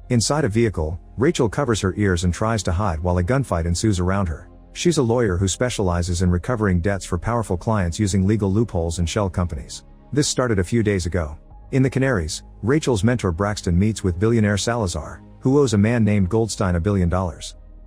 Inside a vehicle, Rachel covers her ears and tries to hide while a gunfight ensues around her. She's a lawyer who specializes in recovering debts for powerful clients using legal loopholes and shell companies. This started a few days ago. In the Canaries, Rachel's mentor Braxton meets with billionaire Salazar, who owes a man named Goldstein $1 billion.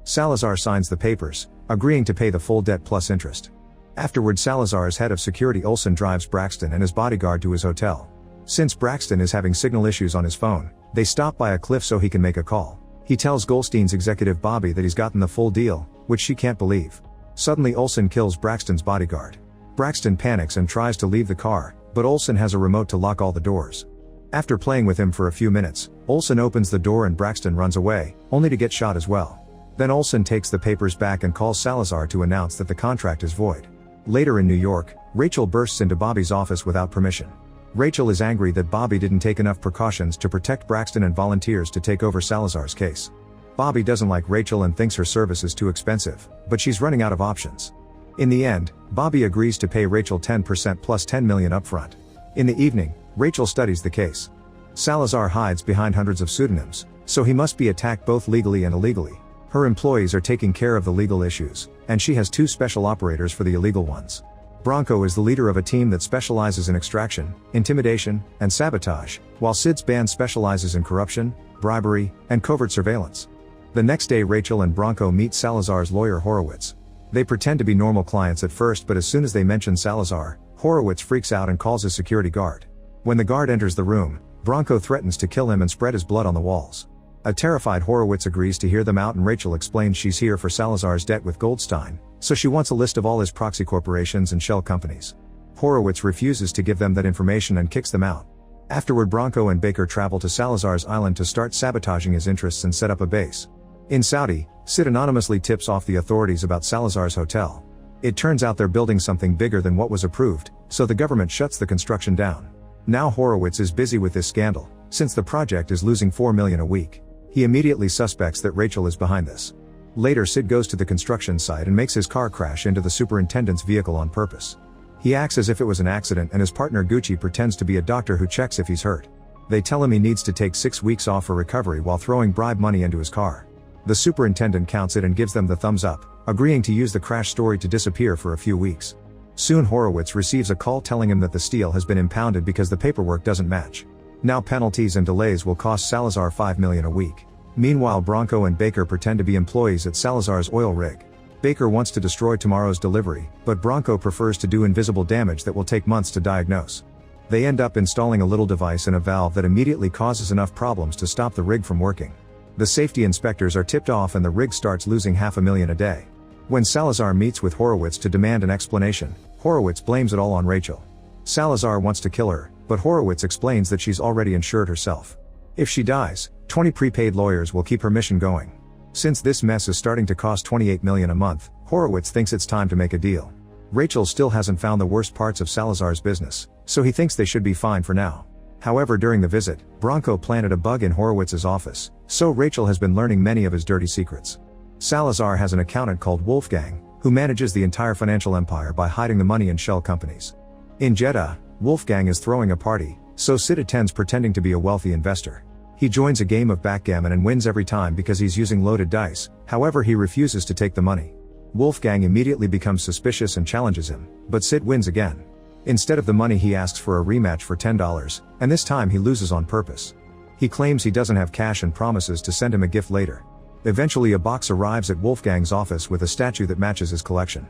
Salazar signs the papers, agreeing to pay the full debt plus interest. Afterward, Salazar's head of security Olson drives Braxton and his bodyguard to his hotel. Since Braxton is having signal issues on his phone, they stop by a cliff so he can make a call. He tells Goldstein's executive Bobby that he's gotten the full deal, which she can't believe. Suddenly Olson kills Braxton's bodyguard. Braxton panics and tries to leave the car, but Olson has a remote to lock all the doors. After playing with him for a few minutes, Olson opens the door and Braxton runs away, only to get shot as well. Then Olson takes the papers back and calls Salazar to announce that the contract is void. Later in New York, Rachel bursts into Bobby's office without permission. Rachel is angry that Bobby didn't take enough precautions to protect Braxton and volunteers to take over Salazar's case. Bobby doesn't like Rachel and thinks her service is too expensive, but she's running out of options. In the end, Bobby agrees to pay Rachel 10% plus $10 million upfront. In the evening, Rachel studies the case. Salazar hides behind hundreds of pseudonyms, so he must be attacked both legally and illegally. Her employees are taking care of the legal issues, and she has 2 special operators for the illegal ones. Bronco is the leader of a team that specializes in extraction, intimidation, and sabotage, while Sid's band specializes in corruption, bribery, and covert surveillance. The next day Rachel and Bronco meet Salazar's lawyer Horowitz. They pretend to be normal clients at first, but as soon as they mention Salazar, Horowitz freaks out and calls his security guard. When the guard enters the room, Bronco threatens to kill him and spread his blood on the walls. A terrified Horowitz agrees to hear them out, and Rachel explains she's here for Salazar's debt with Goldstein, so she wants a list of all his proxy corporations and shell companies. Horowitz refuses to give them that information and kicks them out. Afterward, Bronco and Baker travel to Salazar's island to start sabotaging his interests and set up a base. In Saudi, Sid anonymously tips off the authorities about Salazar's hotel. It turns out they're building something bigger than what was approved, so the government shuts the construction down. Now Horowitz is busy with this scandal, since the project is losing $4 million a week. He immediately suspects that Rachel is behind this. Later, Sid goes to the construction site and makes his car crash into the superintendent's vehicle on purpose. He acts as if it was an accident, and his partner Gucci pretends to be a doctor who checks if he's hurt. They tell him he needs to take 6 weeks off for recovery while throwing bribe money into his car. The superintendent counts it and gives them the thumbs up, agreeing to use the crash story to disappear for a few weeks. Soon Horowitz receives a call telling him that the steel has been impounded because the paperwork doesn't match. Now penalties and delays will cost Salazar $5 million a week. Meanwhile, Bronco and Baker pretend to be employees at Salazar's oil rig. Baker wants to destroy tomorrow's delivery, but Bronco prefers to do invisible damage that will take months to diagnose. They end up installing a little device in a valve that immediately causes enough problems to stop the rig from working. The safety inspectors are tipped off and the rig starts losing $500,000 a day. When Salazar meets with Horowitz to demand an explanation, Horowitz blames it all on Rachel. Salazar wants to kill her, but Horowitz explains that she's already insured herself. If she dies, 20 prepaid lawyers will keep her mission going. Since this mess is starting to cost $28 million a month, Horowitz thinks it's time to make a deal. Rachel still hasn't found the worst parts of Salazar's business, so he thinks they should be fine for now. However, during the visit, Bronco planted a bug in Horowitz's office, so Rachel has been learning many of his dirty secrets. Salazar has an accountant called Wolfgang, who manages the entire financial empire by hiding the money in shell companies. In Jeddah, Wolfgang is throwing a party, so Sid attends pretending to be a wealthy investor. He joins a game of backgammon and wins every time because he's using loaded dice, however he refuses to take the money. Wolfgang immediately becomes suspicious and challenges him, but Sid wins again. Instead of the money, he asks for a rematch for $10, and this time he loses on purpose. He claims he doesn't have cash and promises to send him a gift later. Eventually a box arrives at Wolfgang's office with a statue that matches his collection.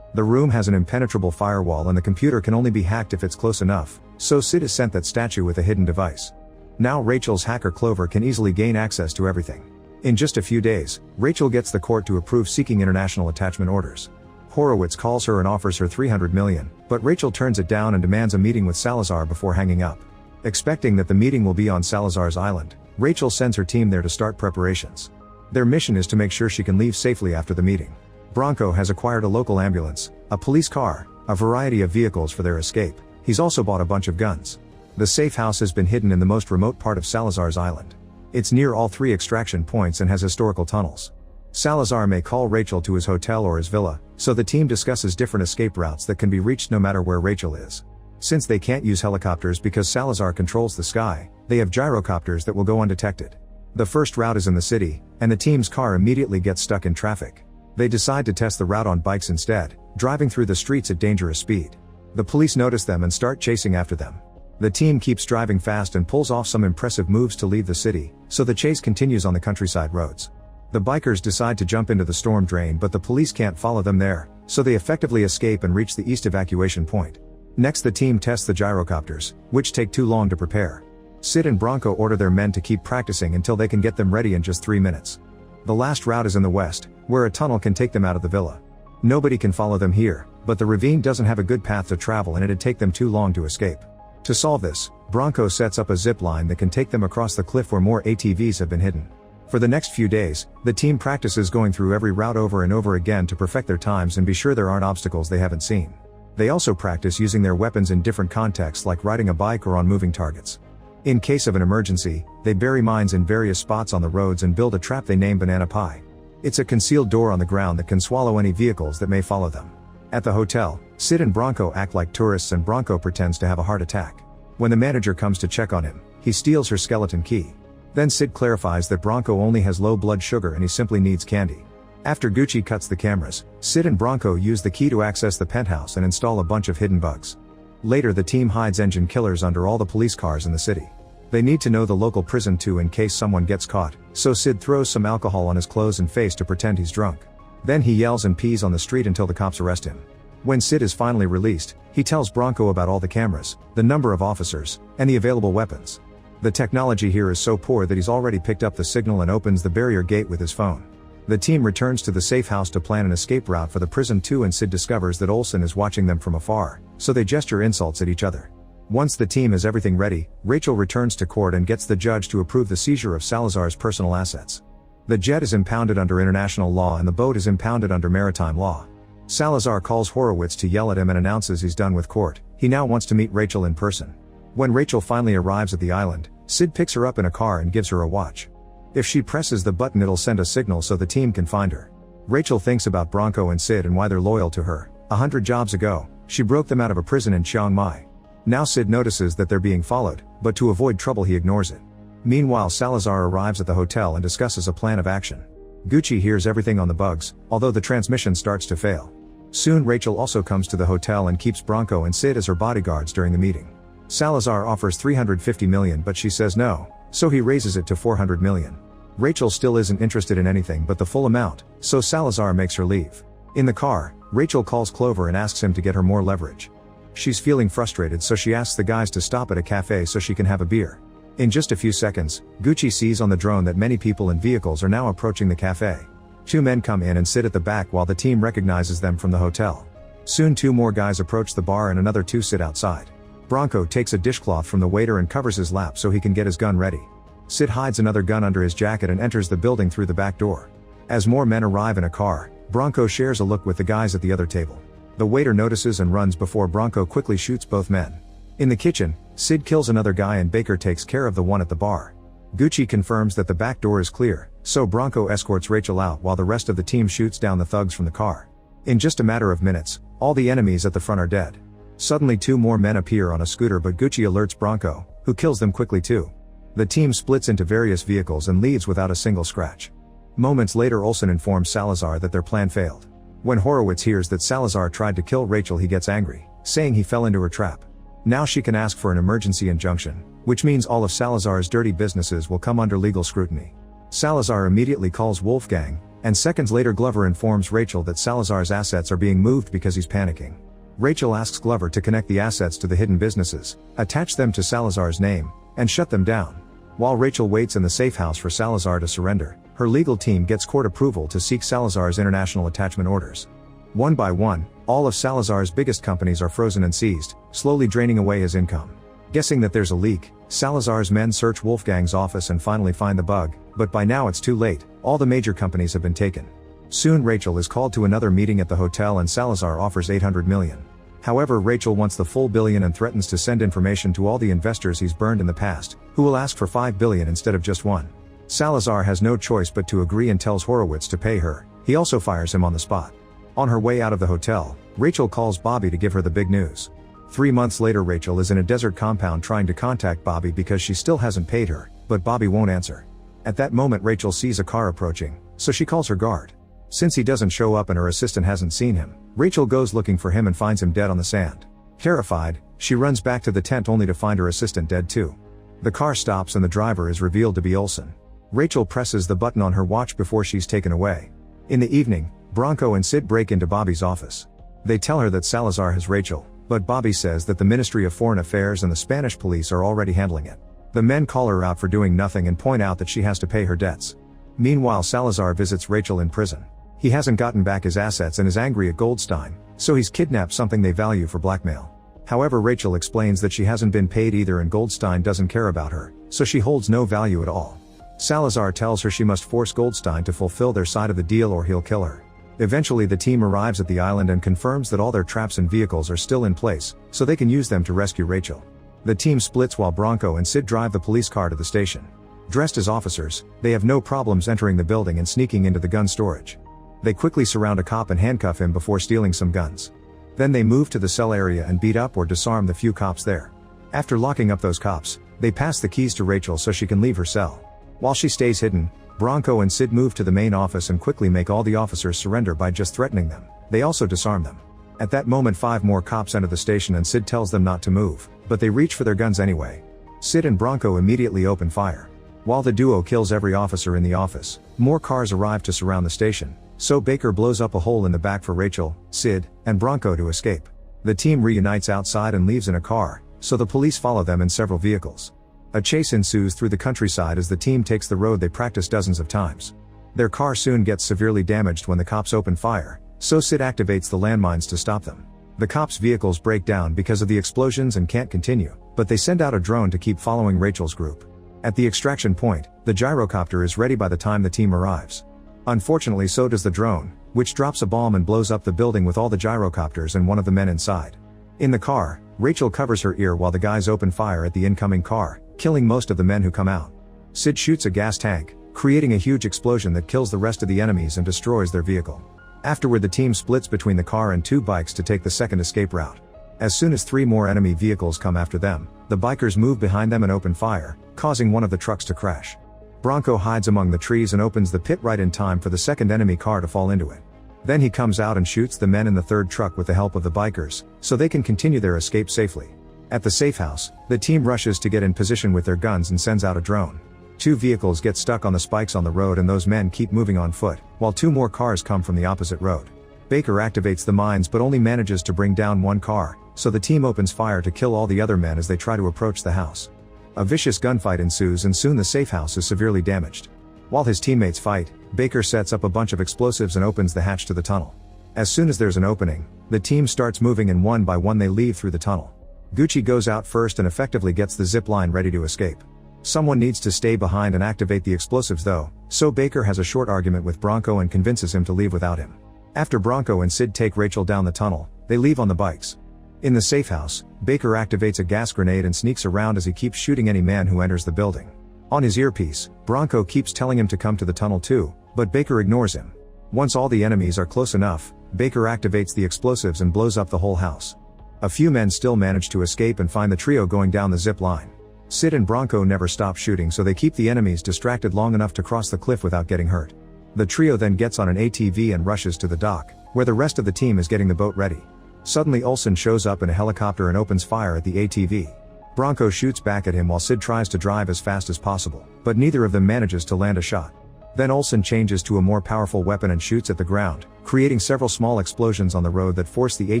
The room has an impenetrable firewall and the computer can only be hacked if it's close enough, so Sid is sent that statue with a hidden device. Now Rachel's hacker Clover can easily gain access to everything. In just a few days, Rachel gets the court to approve seeking international attachment orders. Horowitz calls her and offers her $300 million, but Rachel turns it down and demands a meeting with Salazar before hanging up. Expecting that the meeting will be on Salazar's island, Rachel sends her team there to start preparations. Their mission is to make sure she can leave safely after the meeting. Bronco has acquired a local ambulance, a police car, a variety of vehicles for their escape. He's also bought a bunch of guns. The safe house has been hidden in the most remote part of Salazar's island. It's near all 3 extraction points and has historical tunnels. Salazar may call Rachel to his hotel or his villa, so the team discusses different escape routes that can be reached no matter where Rachel is. Since they can't use helicopters because Salazar controls the sky, they have gyrocopters that will go undetected. The first route is in the city, and the team's car immediately gets stuck in traffic. They decide to test the route on bikes instead, driving through the streets at dangerous speed. The police notice them and start chasing after them. The team keeps driving fast and pulls off some impressive moves to leave the city, so the chase continues on the countryside roads. The bikers decide to jump into the storm drain, but the police can't follow them there, so they effectively escape and reach the east evacuation point. Next, the team tests the gyrocopters, which take too long to prepare. Sid and Bronco order their men to keep practicing until they can get them ready in just 3 minutes. The last route is in the west, where a tunnel can take them out of the villa. Nobody can follow them here, but the ravine doesn't have a good path to travel and it'd take them too long to escape. To solve this, Bronco sets up a zip line that can take them across the cliff where more ATVs have been hidden. For the next few days, the team practices going through every route over and over again to perfect their times and be sure there aren't obstacles they haven't seen. They also practice using their weapons in different contexts, like riding a bike or on moving targets. In case of an emergency, they bury mines in various spots on the roads and build a trap they name Banana Pie. It's a concealed door on the ground that can swallow any vehicles that may follow them. At the hotel, Sid and Bronco act like tourists and Bronco pretends to have a heart attack. When the manager comes to check on him, he steals her skeleton key. Then Sid clarifies that Bronco only has low blood sugar and he simply needs candy. After Gucci cuts the cameras, Sid and Bronco use the key to access the penthouse and install a bunch of hidden bugs. Later, the team hides engine killers under all the police cars in the city. They need to know the local prison too in case someone gets caught, so Sid throws some alcohol on his clothes and face to pretend he's drunk. Then he yells and pees on the street until the cops arrest him. When Sid is finally released, he tells Bronco about all the cameras, the number of officers, and the available weapons. The technology here is so poor that he's already picked up the signal and opens the barrier gate with his phone. The team returns to the safe house to plan an escape route for the prison too, and Sid discovers that Olsen is watching them from afar, so they gesture insults at each other. Once the team has everything ready, Rachel returns to court and gets the judge to approve the seizure of Salazar's personal assets. The jet is impounded under international law and the boat is impounded under maritime law. Salazar calls Horowitz to yell at him and announces he's done with court. He now wants to meet Rachel in person. When Rachel finally arrives at the island, Sid picks her up in a car and gives her a watch. If she presses the button, it'll send a signal so the team can find her. Rachel thinks about Bronco and Sid and why they're loyal to her. 100 jobs ago, she broke them out of a prison in Chiang Mai. Now Sid notices that they're being followed, but to avoid trouble he ignores it. Meanwhile, Salazar arrives at the hotel and discusses a plan of action. Gucci hears everything on the bugs, although the transmission starts to fail. Soon Rachel also comes to the hotel and keeps Bronco and Sid as her bodyguards during the meeting. Salazar offers $350 million, but she says no, so he raises it to $400 million. Rachel still isn't interested in anything but the full amount, so Salazar makes her leave. In the car, Rachel calls Clover and asks him to get her more leverage. She's feeling frustrated, so she asks the guys to stop at a cafe so she can have a beer. In just a few seconds, Gucci sees on the drone that many people and vehicles are now approaching the cafe. 2 men come in and sit at the back while the team recognizes them from the hotel. Soon 2 more guys approach the bar and another 2 sit outside. Bronco takes a dishcloth from the waiter and covers his lap so he can get his gun ready. Sid hides another gun under his jacket and enters the building through the back door. As more men arrive in a car, Bronco shares a look with the guys at the other table. The waiter notices and runs before Bronco quickly shoots both men. In the kitchen, Sid kills another guy and Baker takes care of the one at the bar. Gucci confirms that the back door is clear, so Bronco escorts Rachel out while the rest of the team shoots down the thugs from the car. In just a matter of minutes, all the enemies at the front are dead. Suddenly 2 more men appear on a scooter, but Gucci alerts Bronco, who kills them quickly too. The team splits into various vehicles and leaves without a single scratch. Moments later, Olsen informs Salazar that their plan failed. When Horowitz hears that Salazar tried to kill Rachel, he gets angry, saying he fell into her trap. Now she can ask for an emergency injunction, which means all of Salazar's dirty businesses will come under legal scrutiny. Salazar immediately calls Wolfgang, and seconds later Glover informs Rachel that Salazar's assets are being moved because he's panicking. Rachel asks Glover to connect the assets to the hidden businesses, attach them to Salazar's name, and shut them down. While Rachel waits in the safe house for Salazar to surrender, her legal team gets court approval to seek Salazar's international attachment orders. One by one, all of Salazar's biggest companies are frozen and seized, slowly draining away his income. Guessing that there's a leak, Salazar's men search Wolfgang's office and finally find the bug, but by now it's too late, all the major companies have been taken. Soon Rachel is called to another meeting at the hotel and Salazar offers $800 million. However, Rachel wants the full billion and threatens to send information to all the investors he's burned in the past, who will ask for $5 billion instead of just 1. Salazar has no choice but to agree and tells Horowitz to pay her. He also fires him on the spot. On her way out of the hotel, Rachel calls Bobby to give her the big news. 3 months later, Rachel is in a desert compound trying to contact Bobby because she still hasn't paid her, but Bobby won't answer. At that moment Rachel sees a car approaching, so she calls her guard. Since he doesn't show up and her assistant hasn't seen him, Rachel goes looking for him and finds him dead on the sand. Terrified, she runs back to the tent only to find her assistant dead too. The car stops and the driver is revealed to be Olsen. Rachel presses the button on her watch before she's taken away. In the evening, Bronco and Sid break into Bobby's office. They tell her that Salazar has Rachel, but Bobby says that the Ministry of Foreign Affairs and the Spanish police are already handling it. The men call her out for doing nothing and point out that she has to pay her debts. Meanwhile, Salazar visits Rachel in prison. He hasn't gotten back his assets and is angry at Goldstein, so he's kidnapped something they value for blackmail. However, Rachel explains that she hasn't been paid either and Goldstein doesn't care about her, so she holds no value at all. Salazar tells her she must force Goldstein to fulfill their side of the deal or he'll kill her. Eventually the team arrives at the island and confirms that all their traps and vehicles are still in place, so they can use them to rescue Rachel. The team splits while Bronco and Sid drive the police car to the station. Dressed as officers, they have no problems entering the building and sneaking into the gun storage. They quickly surround a cop and handcuff him before stealing some guns. Then they move to the cell area and beat up or disarm the few cops there. After locking up those cops, they pass the keys to Rachel so she can leave her cell. While she stays hidden, Bronco and Sid move to the main office and quickly make all the officers surrender by just threatening them. They also disarm them. At that moment 5 more cops enter the station and Sid tells them not to move, but they reach for their guns anyway. Sid and Bronco immediately open fire. While the duo kills every officer in the office, more cars arrive to surround the station, so Baker blows up a hole in the back for Rachel, Sid, and Bronco to escape. The team reunites outside and leaves in a car, so the police follow them in several vehicles. A chase ensues through the countryside as the team takes the road they practiced dozens of times. Their car soon gets severely damaged when the cops open fire, so Sid activates the landmines to stop them. The cops' vehicles break down because of the explosions and can't continue, but they send out a drone to keep following Rachel's group. At the extraction point, the gyrocopter is ready by the time the team arrives. Unfortunately, so does the drone, which drops a bomb and blows up the building with all the gyrocopters and one of the men inside. In the car, Rachel covers her ear while the guys open fire at the incoming car, killing most of the men who come out. Sid shoots a gas tank, creating a huge explosion that kills the rest of the enemies and destroys their vehicle. Afterward, the team splits between the car and 2 bikes to take the second escape route. As soon as 3 more enemy vehicles come after them, the bikers move behind them and open fire, causing one of the trucks to crash. Bronco hides among the trees and opens the pit right in time for the second enemy car to fall into it. Then he comes out and shoots the men in the third truck with the help of the bikers, so they can continue their escape safely. At the safe house, the team rushes to get in position with their guns and sends out a drone. 2 vehicles get stuck on the spikes on the road and those men keep moving on foot, while 2 more cars come from the opposite road. Baker activates the mines but only manages to bring down 1 car, so the team opens fire to kill all the other men as they try to approach the house. A vicious gunfight ensues and soon the safe house is severely damaged. While his teammates fight, Baker sets up a bunch of explosives and opens the hatch to the tunnel. As soon as there's an opening, the team starts moving and one by one they leave through the tunnel. Gucci goes out first and effectively gets the zip line ready to escape. Someone needs to stay behind and activate the explosives though, so Baker has a short argument with Bronco and convinces him to leave without him. After Bronco and Sid take Rachel down the tunnel, they leave on the bikes. In the safe house, Baker activates a gas grenade and sneaks around as he keeps shooting any man who enters the building. On his earpiece, Bronco keeps telling him to come to the tunnel too, but Baker ignores him. Once all the enemies are close enough, Baker activates the explosives and blows up the whole house. A few men still manage to escape and find the trio going down the zip line. Sid and Bronco never stop shooting, so they keep the enemies distracted long enough to cross the cliff without getting hurt. The trio then gets on an ATV and rushes to the dock, where the rest of the team is getting the boat ready. Suddenly Olsen shows up in a helicopter and opens fire at the ATV. Bronco shoots back at him while Sid tries to drive as fast as possible, but neither of them manages to land a shot. Then Olsen changes to a more powerful weapon and shoots at the ground, creating several small explosions on the road that force the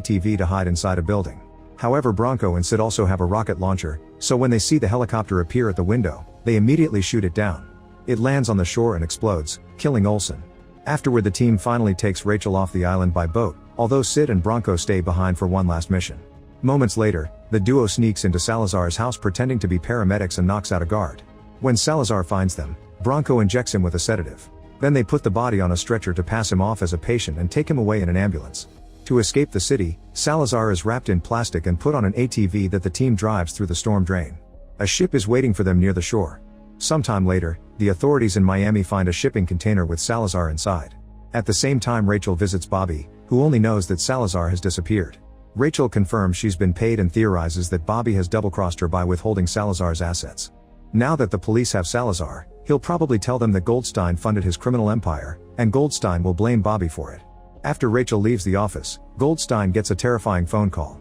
ATV to hide inside a building. However, Bronco and Sid also have a rocket launcher, so when they see the helicopter appear at the window, they immediately shoot it down. It lands on the shore and explodes, killing Olsen. Afterward, the team finally takes Rachel off the island by boat, although Sid and Bronco stay behind for one last mission. Moments later, the duo sneaks into Salazar's house pretending to be paramedics and knocks out a guard. When Salazar finds them, Bronco injects him with a sedative. Then they put the body on a stretcher to pass him off as a patient and take him away in an ambulance. To escape the city, Salazar is wrapped in plastic and put on an ATV that the team drives through the storm drain. A ship is waiting for them near the shore. Sometime later, the authorities in Miami find a shipping container with Salazar inside. At the same time, Rachel visits Bobby, who only knows that Salazar has disappeared. Rachel confirms she's been paid and theorizes that Bobby has double-crossed her by withholding Salazar's assets. Now that the police have Salazar, he'll probably tell them that Goldstein funded his criminal empire, and Goldstein will blame Bobby for it. After Rachel leaves the office, Goldstein gets a terrifying phone call.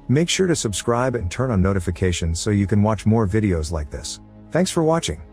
Make sure to subscribe and turn on notifications so you can watch more videos like this. Thanks for watching.